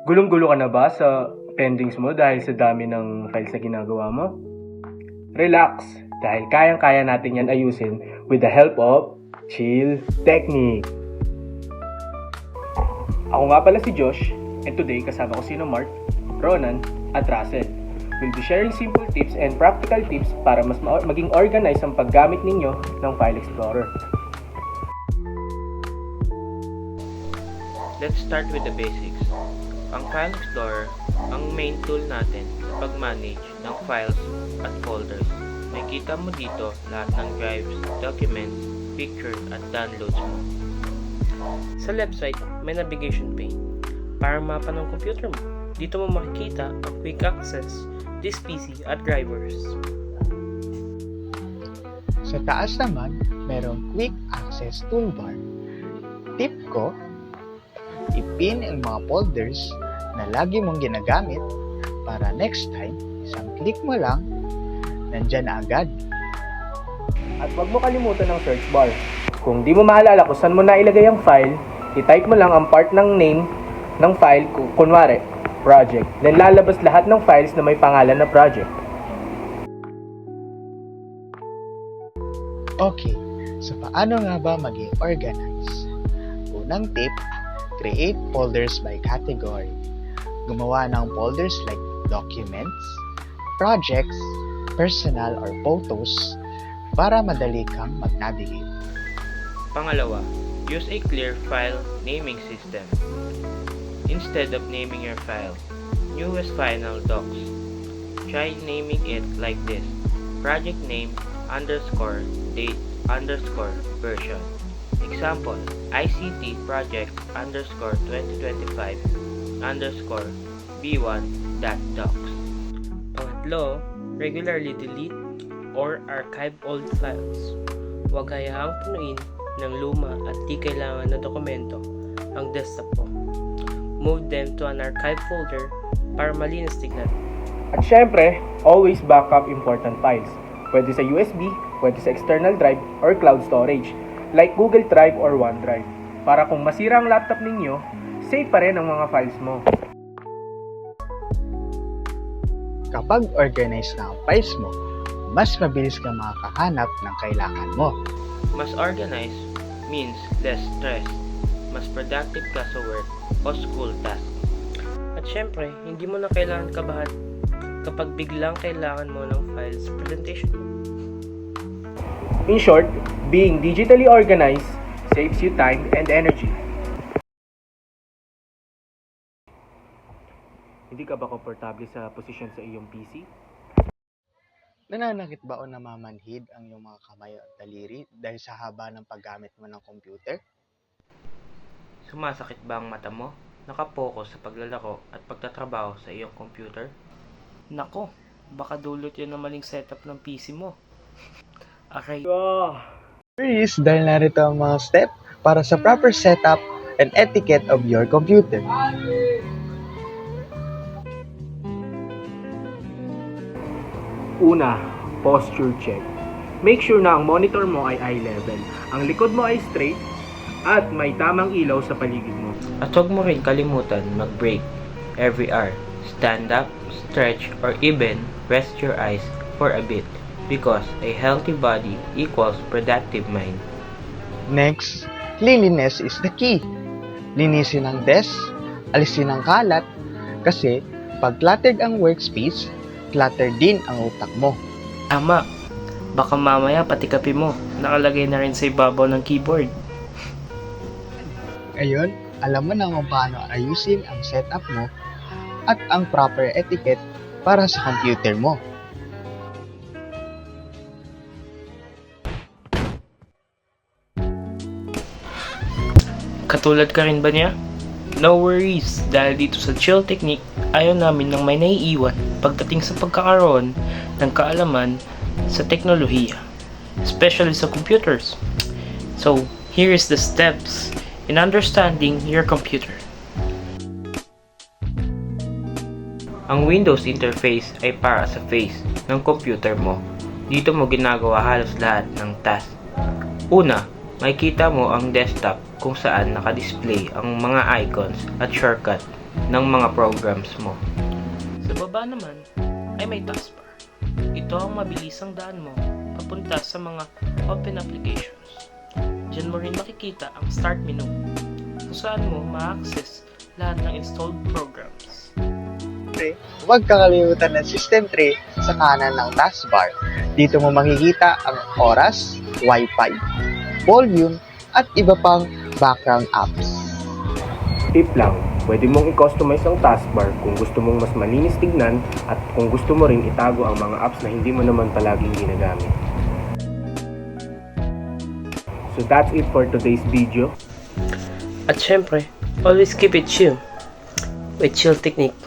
Gulong-gulo ka na ba sa pendings mo dahil sa dami ng files na ginagawa mo? Relax, dahil kayang-kaya natin yan ayusin with the help of Chill Technique. Ako nga pala si Josh, and today kasama ko sino Mark, Ronan, at Russell. We'll be sharing simple tips and practical tips para mas maging organized ang paggamit ninyo ng File Explorer. Let's start with the basics. Ang File Explorer, ang main tool natin sa pag-manage ng files at folders. Makikita mo dito lahat ng drives, documents, pictures at downloads mo. Sa left side, may navigation pane para mapa ng computer mo. Dito mo makikita ang quick access, disk PC at drivers. Sa taas naman, merong quick access toolbar. Tip ko, ipin ang mga folders na lagi mong ginagamit para next time, isang click mo lang, nandyan na agad. At huwag mo kalimutan ng search bar. Kung di mo maalala kung saan mo nailagay ang file, i-type mo lang ang part ng name ng file, kunwari, project. Then lalabas lahat ng files na may pangalan na project. Okay, so paano nga ba maging organize? Unang tip, create folders by category. Gumawa ng folders like documents, projects, personal or photos para madali kang mag-navigate. Pangalawa, use a clear file naming system. Instead of naming your file, new as final docs, try naming it like this: project name underscore date underscore version. Example, ICT project underscore 2025 underscore b1.docs. Pangatlo, regularly delete or archive old files. Huwag hayaang punuin ng luma at di kailangan na dokumento ang desktop mo. Move them to an archive folder para malinis tignan. At syempre, always backup important files. Pwede sa USB, pwede sa external drive, or cloud storage, like Google Drive or OneDrive. Para kung masira ang laptop ninyo, safe pa rin ang mga files mo. Kapag organized na ang files mo, mas mabilis kang makakahanap ng kailangan mo. Mas organized means less stress, mas productive ka sa work o school task. At syempre, hindi mo na kailangan kabahan kapag biglang kailangan mo ng files sa presentation. In short, being digitally organized saves you time and energy. Hindi ka ba komportable sa posisyon sa iyong PC? Nananakit ba o namamanhid ang iyong mga kamay at daliri dahil sa haba ng paggamit mo ng computer? Sumasakit ba ang mata mo? Nakapokus sa paglalaro at pagtatrabaho sa iyong computer? Nako, baka dulot yun ang maling setup ng PC mo. Okay. Please, dahil narito ang mga step para sa proper setup and etiquette of your computer. Una, posture check. Make sure na ang monitor mo ay eye level, ang likod mo ay straight, at may tamang ilaw sa paligid mo. At huwag mo rin kalimutan mag-break every hour. Stand up, stretch, or even rest your eyes for a bit because a healthy body equals productive mind. Next, cleanliness is the key. Linisin ang desk, alisin ang kalat, kasi pag cluttered ang workspace, cluttered din ang utak mo. Ama, baka mamaya pati kape mo nakalagay na rin sa ibabaw ng keyboard. Ngayon, alam mo na kung paano ayusin ang setup mo at ang proper etiquette para sa computer mo. Katulad ka rin ba niya? No worries, dahil dito sa Chill Technique, ayaw namin ng may naiiwan pagdating sa pagkakaroon ng kaalaman sa teknolohiya, especially sa computers. So, here is the steps in understanding your computer. Ang Windows interface ay para sa face ng computer mo. Dito mo ginagawa halos lahat ng task. Una, makikita mo ang desktop kung saan nakadisplay ang mga icons at shortcut ng mga programs mo. Sa baba naman ay may taskbar. Ito ang mabilisang daan mo papunta sa mga open applications. Diyan mo rin makikita ang start menu kung saan mo ma-access lahat ng installed programs. Huwag kakalimutan ng System Tray sa kanan ng taskbar. Dito mo makikita ang oras, Wi-Fi, volume, at iba pang background apps. Tip lang, pwede mong i-customize ang taskbar kung gusto mong mas malinis tignan at kung gusto mo rin itago ang mga apps na hindi mo naman palaging ginagamit. So that's it for today's video. At syempre, always keep it chill with Chill Technique.